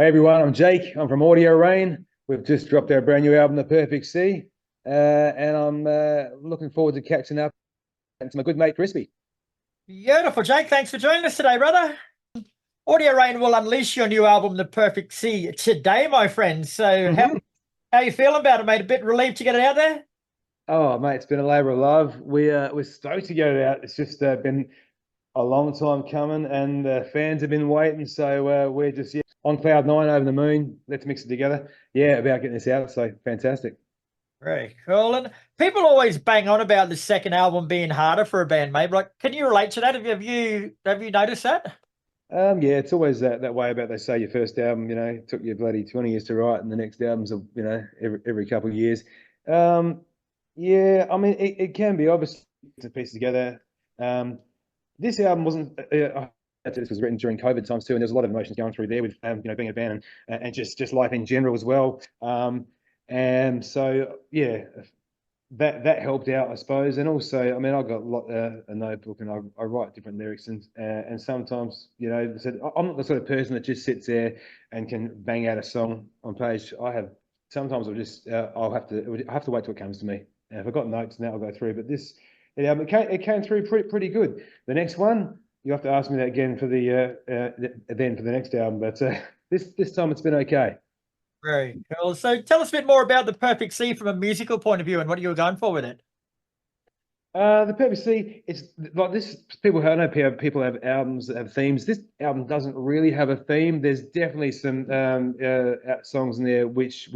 Hey everyone, I'm Jake. I'm from Audio Rain. We've just dropped our brand new album, The Perfect Sea, and I'm looking forward to catching up and to my good mate Crispy. Beautiful, Jake. Thanks for joining us today, brother. Audio Rain will unleash your new album, The Perfect Sea, today, my friend. So how you feeling about it, mate? A bit relieved to get it out there? Oh mate, it's been a labour of love. We're stoked to get it out. It's just been a long time coming, and fans have been waiting. So we're just on cloud nine, over the moon. Let's mix it together. Yeah, about getting this out. So fantastic. Very cool. And people always bang on about the second album being harder for a band, mate. Like, can you relate to that? Have you noticed that? Yeah, it's always that way about they say your first album, took you bloody 20 years to write, and the next album's, every couple of years. Yeah, I mean, it can be obviously to piece together. This album wasn't. This was written during COVID times too, and there's a lot of emotions going through there with being a band and just life in general as well. And so yeah, that helped out, I suppose. And also, I mean, I've got a notebook and I write different lyrics, and sometimes, I'm not the sort of person that just sits there and can bang out a song on page. Sometimes I have to wait till it comes to me. And if I've got notes now, I'll go through. But it came through pretty good. The next one, you have to ask me that again for the next album. But this time it's been okay. Very cool. So tell us a bit more about The Perfect Sea from a musical point of view and what you were going for with it. The PPC, it's like this. I know people have albums that have themes. This album doesn't really have a theme. There's definitely some songs in there which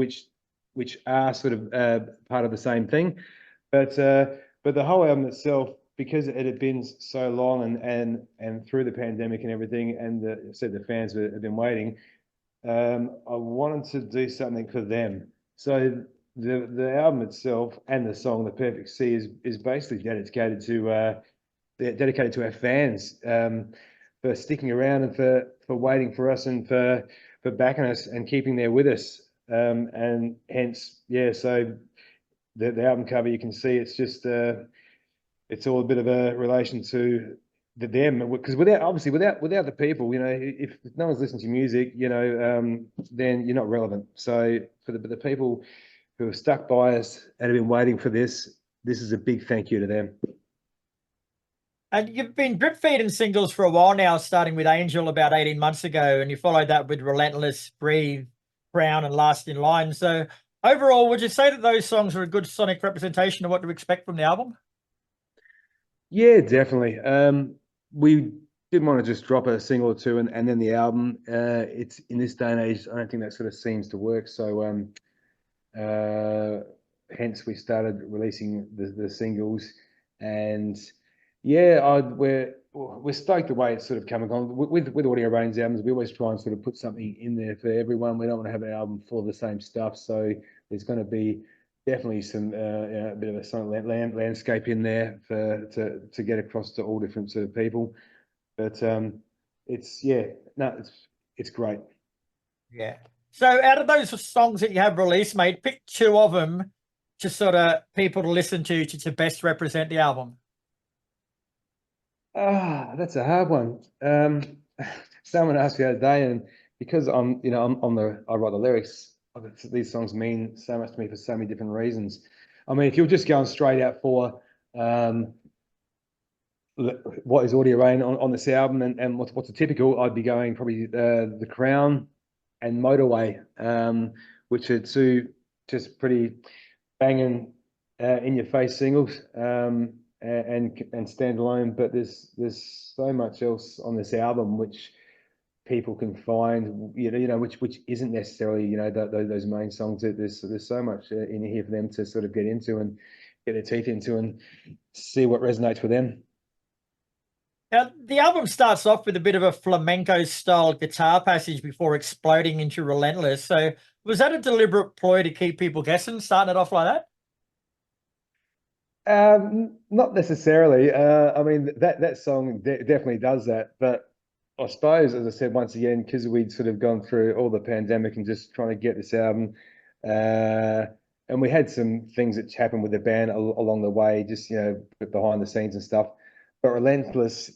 are sort of part of the same thing, but the whole album itself, because it had been so long and through the pandemic and everything, and the fans have been waiting. I wanted to do something for them. So the album itself and the song "The Perfect Sea" is basically dedicated to our fans, for sticking around and for waiting for us and for backing us and keeping there with us. And hence, yeah. So the album cover, you can see it's all a bit of a relation to them, because without the people, if no one's listening to music, then you're not relevant. So for the people who have stuck by us and have been waiting for this is a big thank you to them. And you've been drip feeding singles for a while now, starting with Angel about 18 months ago, and you followed that with Relentless, Breathe, Crown, and Last in Line. So overall, would you say that those songs are a good sonic representation of what to expect from the album? Yeah, definitely. We didn't want to just drop a single or two and then the album. It's in this day and age, I don't think that sort of seems to work. So hence we started releasing the singles, and yeah, we're stoked the way it's sort of coming on with Audio Rain's albums. We always try and sort of put something in there for everyone. We don't want to have an album full of the same stuff, so there's going to be definitely some a bit of a sonic landscape in there to get across to all different sort of people. But it's great. Yeah. So out of those songs that you have released, mate, pick two of them to sort of people to listen to best represent the album. That's a hard one. Someone asked me the other day, and because I write the lyrics. These songs mean so much to me for so many different reasons. I mean, if you're just going straight out for what is Audio Rain on this album and what's a typical, I'd be going probably The Crown and Motorway, which are two just pretty banging in your face singles, and standalone. But there's so much else on this album which people can find, which isn't necessarily those main songs. There's so much in here for them to sort of get into and get their teeth into and see what resonates with them. Now, the album starts off with a bit of a flamenco style guitar passage before exploding into Relentless. So was that a deliberate ploy to keep people guessing, starting it off like that? Not necessarily. I mean, that song definitely does that. But I suppose, as I said, once again, because we'd sort of gone through all the pandemic and just trying to get this album, and we had some things that happened with the band along the way, just behind the scenes and stuff. But Relentless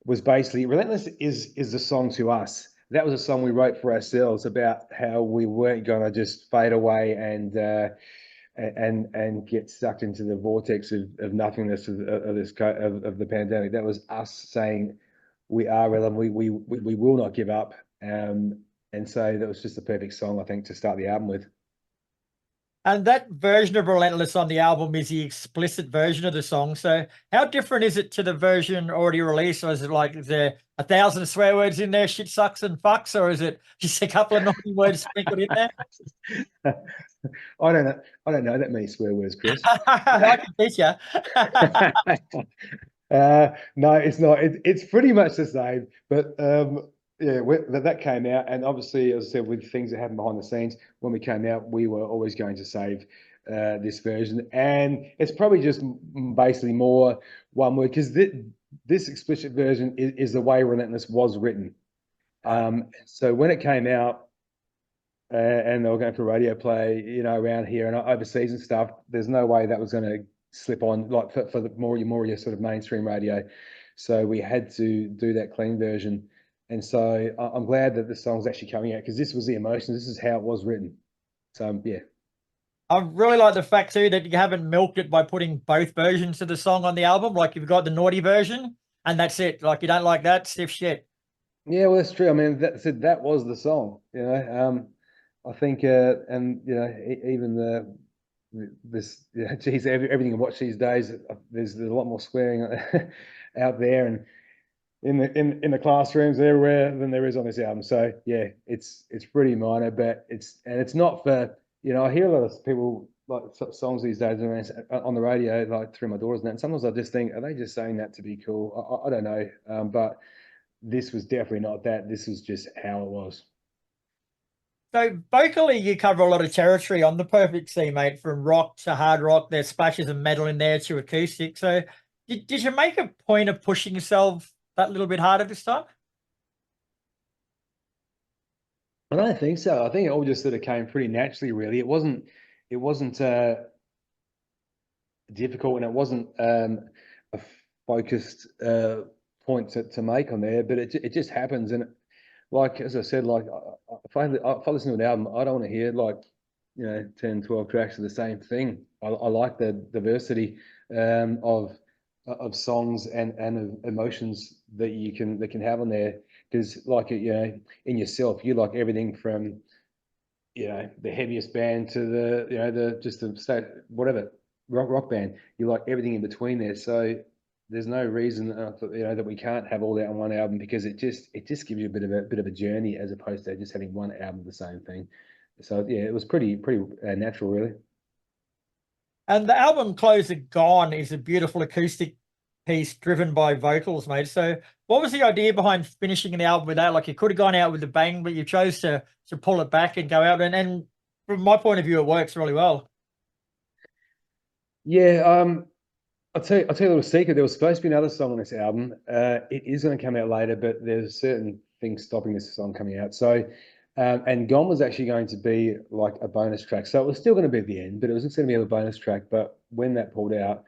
is the song to us. that was a song we wrote for ourselves about how we weren't going to just fade away and get sucked into the vortex of nothingness of this of the pandemic. That was us saying we are relevant. We will not give up. And so that was just the perfect song, I think, to start the album with. And that version of Relentless on the album is the explicit version of the song. So how different is it to the version already released? Or is it like, is there 1,000 swear words in there, shit sucks and fucks, or is it just a couple of naughty words sprinkled in there? I don't know. I don't know that many swear words, Kris. I can teach you. No, it's not. It's pretty much the same. But yeah, that came out, and obviously, as I said, with things that happened behind the scenes, when we came out, we were always going to save this version, and it's probably just basically more one word because this explicit version is the way Relentless was written. So when it came out, and they were going for radio play, you know, around here and overseas and stuff, there's no way that was going to slip on like for the more your sort of mainstream radio. So we had to do that clean version. And so I'm glad that the song's actually coming out because this was the emotion. This is how it was written. So yeah. I really like the fact too that you haven't milked it by putting both versions of the song on the album. Like you've got the naughty version and that's it. Like you don't like that, stiff shit. Yeah, well, that's true. I mean, that was the song, you know. I think, and you know, even this, geez, everything you watch these days, there's a lot more swearing out there and in the classrooms everywhere than there is on this album. So yeah, it's pretty minor, but it's not for, you know, I hear a lot of people like songs these days on the radio, like through my doors and that. And sometimes I just think, are they just saying that to be cool? I don't know, but this was definitely not that. This was just how it was. So vocally, you cover a lot of territory on the Perfect Sea, mate. From rock to hard rock, there's splashes of metal in there to acoustic. So, did you make a point of pushing yourself that little bit harder this time? I don't think so. I think it all just sort of came pretty naturally, really. It wasn't difficult, and it wasn't a focused point to make on there, but it just happens. And like as I said, like if I listen to an album, I don't want to hear like, you know, 10, 12 tracks of the same thing. I like the diversity of songs and of emotions that can have on there. Because like, you know, in yourself, you like everything from, you know, the heaviest band to the, you know, the just the state whatever rock band. You like everything in between there. So there's no reason, you know, that we can't have all that on one album because it just gives you a bit of a journey as opposed to just having one album of the same thing. So yeah, it was pretty natural, really. And the album Closer Gone is a beautiful acoustic piece driven by vocals, mate. So, what was the idea behind finishing the album with that? Like, you could have gone out with a bang, but you chose to pull it back and go out. And from my point of view, it works really well. Yeah, I'll tell you a little secret. There was supposed to be another song on this album. It is going to come out later, but there's certain things stopping this song coming out. So, and Gone was actually going to be like a bonus track. So it was still going to be at the end, but it was just going to be a bonus track. But when that pulled out,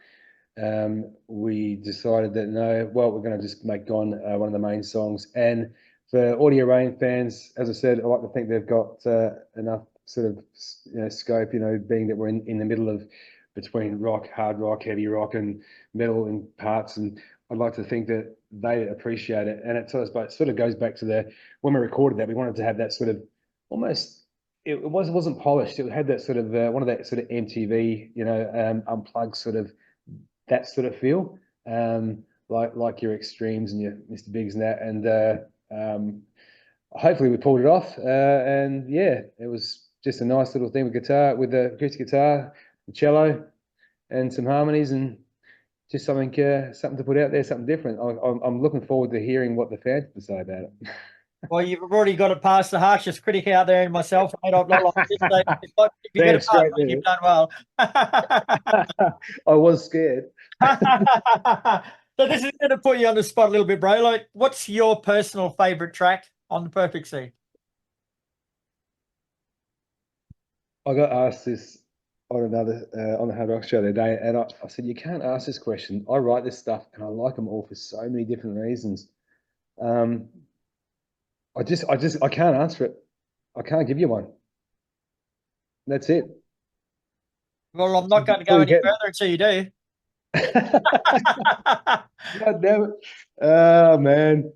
we decided that no, well, we're going to just make Gone one of the main songs. And for Audio Rain fans, as I said, I like to think they've got enough sort of, you know, scope, you know, being that we're in the middle of between rock, hard rock, heavy rock, and metal in parts. And I'd like to think that they appreciate it. And it sort of goes back to the when we recorded that, we wanted to have that sort of almost. It wasn't polished. It had that sort of one of that sort of MTV, you know, unplugged sort of that sort of feel, like your Extremes and your Mr. Bigs and that. And hopefully we pulled it off. And yeah, it was just a nice little thing with guitar, with the acoustic guitar, the cello, and some harmonies, and just something to put out there, something different. I'm looking forward to hearing what the fans have to say about it. Well, you've already got it past the harshest critic out there and myself, mate. I've not like this. So if you get it past, mate, you've done well. I was scared. So this is going to put you on the spot a little bit, bro. Like, what's your personal favorite track on the Perfect Sea? I got asked this on another on the Hard Rock show the other day, and I said, you can't ask this question. I write this stuff and I like them all for so many different reasons. Um, I can't answer it. I can't give you one. That's it. Well, I'm not going to That's all go you any get. further until you do. God damn it. Oh man.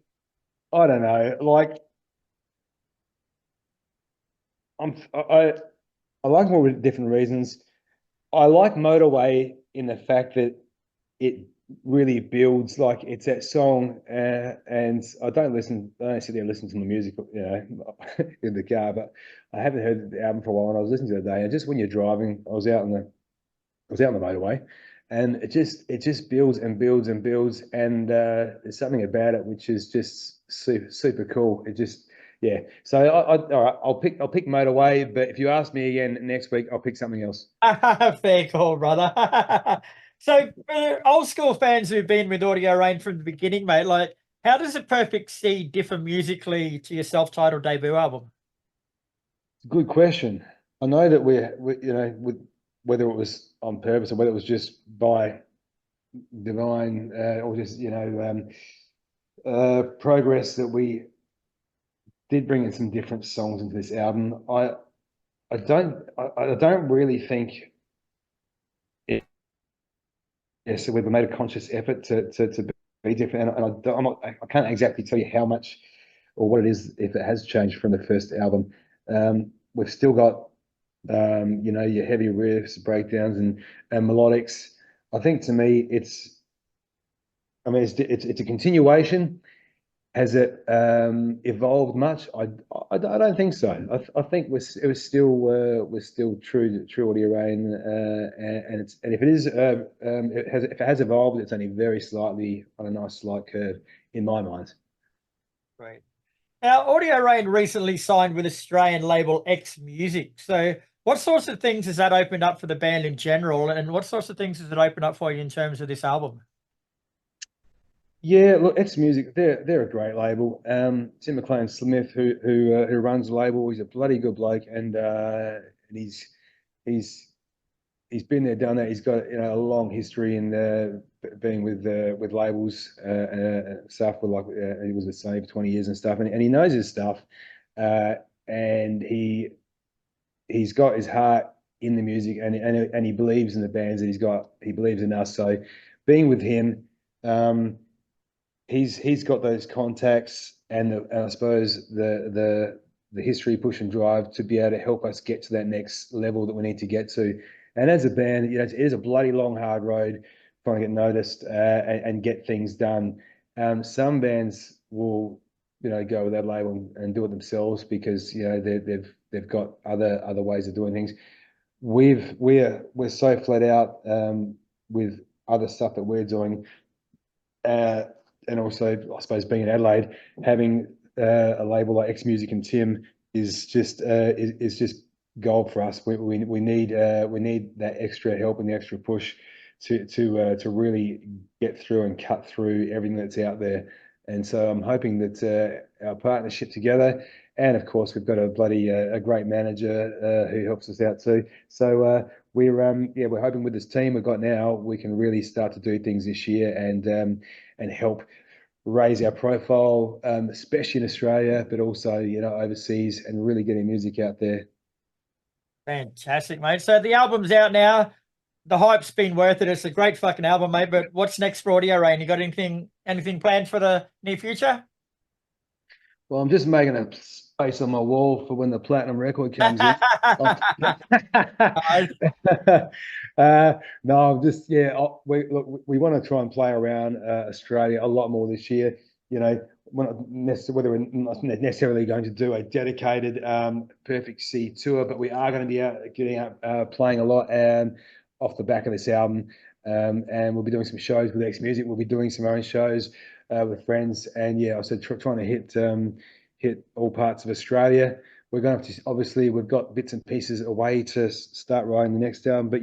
I don't know. Like I like more with different reasons. I like Motorway in the fact that it really builds, like it's that song, and I don't sit there and listen to the music, in the car, but I haven't heard the album for a while, and I was listening to it today, and just when you're driving, I was out on the motorway, and it just builds and builds and builds, and there's something about it which is just super cool. It just yeah. So all right, I'll pick Motorway, but if you ask me again next week, I'll pick something else. Fair call, brother. So, for old school fans who've been with Audio Rain from the beginning, mate, like, how does the Perfect C differ musically to your self-titled debut album? Good question. I know that with whether it was on purpose or whether it was just by divine or just progress that we did bring in some different songs into this album. I don't really think so we've made a conscious effort to be different, and I can't exactly tell you how much or what it is if it has changed from the first album. We've still got your heavy riffs, breakdowns, and melodics. I think to me, it's a continuation. Has it evolved much? I don't think so. I think we're still true audio rain, and if it is if it has evolved, it's only very slightly on a nice slight curve in my mind. Great. Now, Audio Rain recently signed with Australian label X Music. So, what sorts of things has that opened up for the band in general, and what sorts of things has it opened up for you in terms of this album? Yeah, look, X Music, they're a great label. Tim McLean Smith, who runs the label, he's a bloody good bloke, and he's he's been there, done that. He's got a long history in being with labels stuff. With he was with Sony for 20 years and stuff, and he knows his stuff, uh, and he's got his heart in the music, and he believes in the bands that he's got. He believes in us. So being with him. He's got those contacts and I suppose the history, push and drive to be able to help us get to that next level that we need to get to. And as a band, it is a bloody long, hard road trying to get noticed and get things done. Some bands will, go with that label and do it themselves because they've got other ways of doing things. We're so flat out with other stuff that we're doing. And also, I suppose being in Adelaide, having a label like X Music and Tim is just gold for us. We need that extra help and the extra push to really get through and cut through everything that's out there. And so I'm hoping that our partnership together, and of course we've got a great manager who helps us out too. So we're hoping with this team we've got now we can really start to do things this year and help raise our profile, especially in Australia, but also overseas, and really getting music out there. Fantastic, mate. So the album's out now. The hype's been worth it. It's a great fucking album, mate. But what's next for Audio Rain? You got anything planned for the near future? Well, I'm just making a space on my wall for when the platinum record comes in. No, I'm just we want to try and play around Australia a lot more this year. Whether we're not necessarily going to do a dedicated Perfect C tour, but we are going to be getting out playing a lot off the back of this album. And we'll be doing some shows with X Music. We'll be doing some own shows with friends, and I said trying to hit all parts of Australia. We're going to obviously we've got bits and pieces away to start writing the next album, but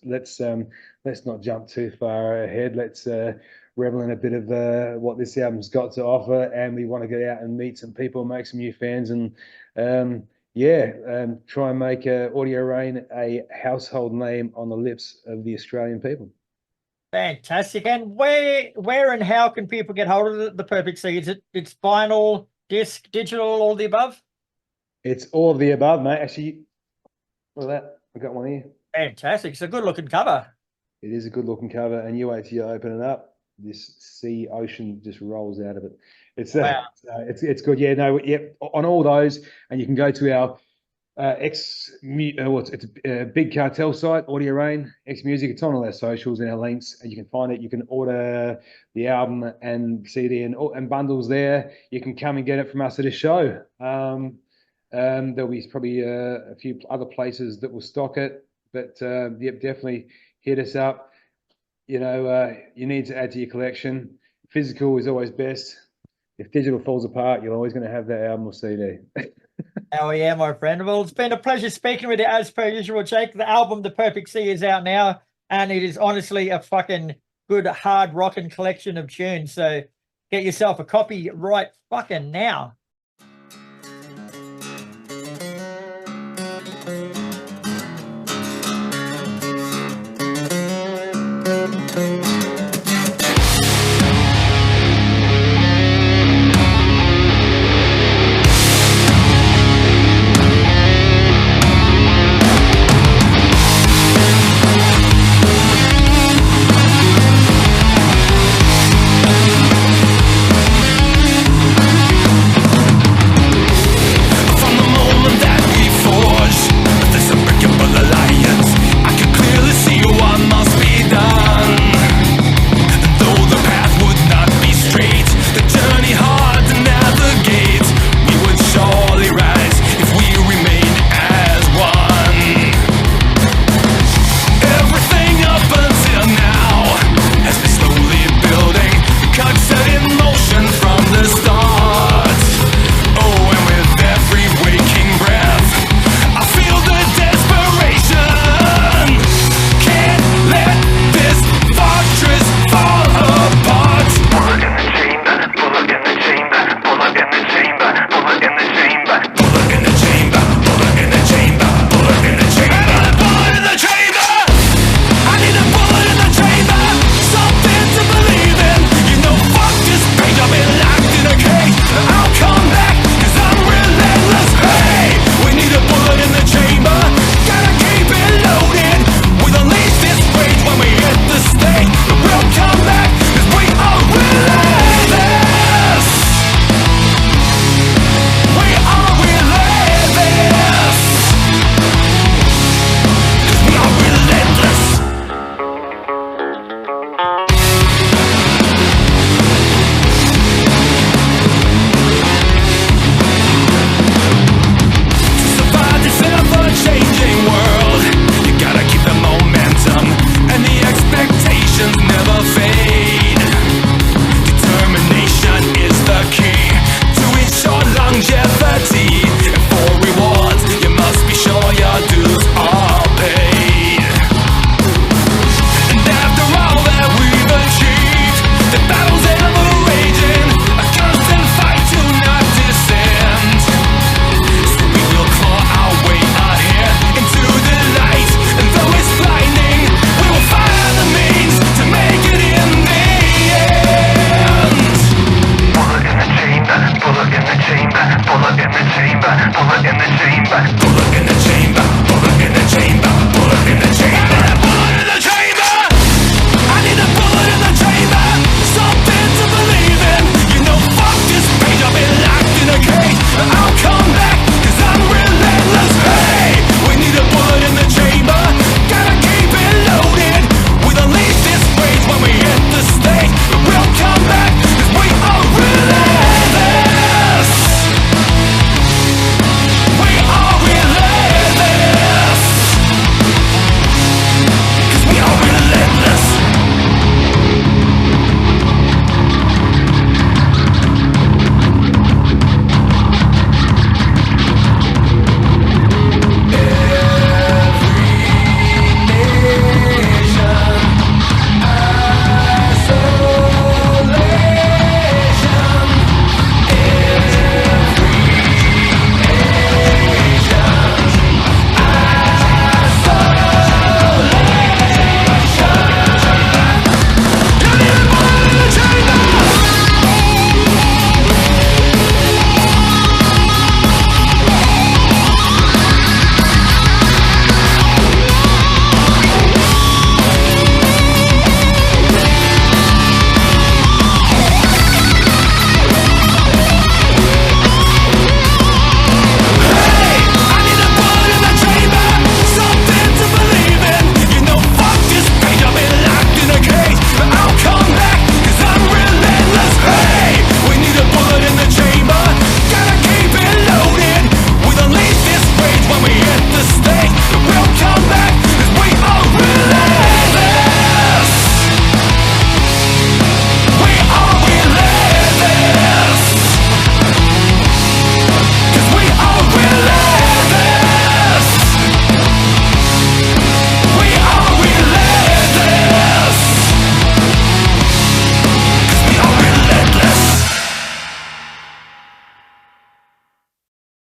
let's not jump too far ahead. Let's revel in a bit of what this album's got to offer, and we want to get out and meet some people, make some new fans, and try and make Audio Rain a household name on the lips of the Australian people. Fantastic. And where and how can people get hold of the Perfect C? It's vinyl, disc, digital, all the above? It's all of the above, mate. Actually, look at that. I got one here. Fantastic. It's a good looking cover. It is a good looking cover, and you wait till you open it up. This sea ocean just rolls out of it. It's Wow. it's good. Yeah, no, yeah, on all those, and you can go to our it's a big cartel site, Audio Rain, X Music. It's on all our socials and our links, and you can find it. You can order the album and CD and bundles there. You can come and get it from us at a show. There'll be probably a few other places that will stock it, but yep, definitely hit us up. You know, you need to add to your collection. Physical is always best. If digital falls apart, you're always going to have that album or CD. Oh yeah, my friend. Well, it's been a pleasure speaking with you as per usual, Jake. The album The Perfect Sea is out now, and it is honestly a fucking good hard rocking collection of tunes. So get yourself a copy right fucking now. Thank you.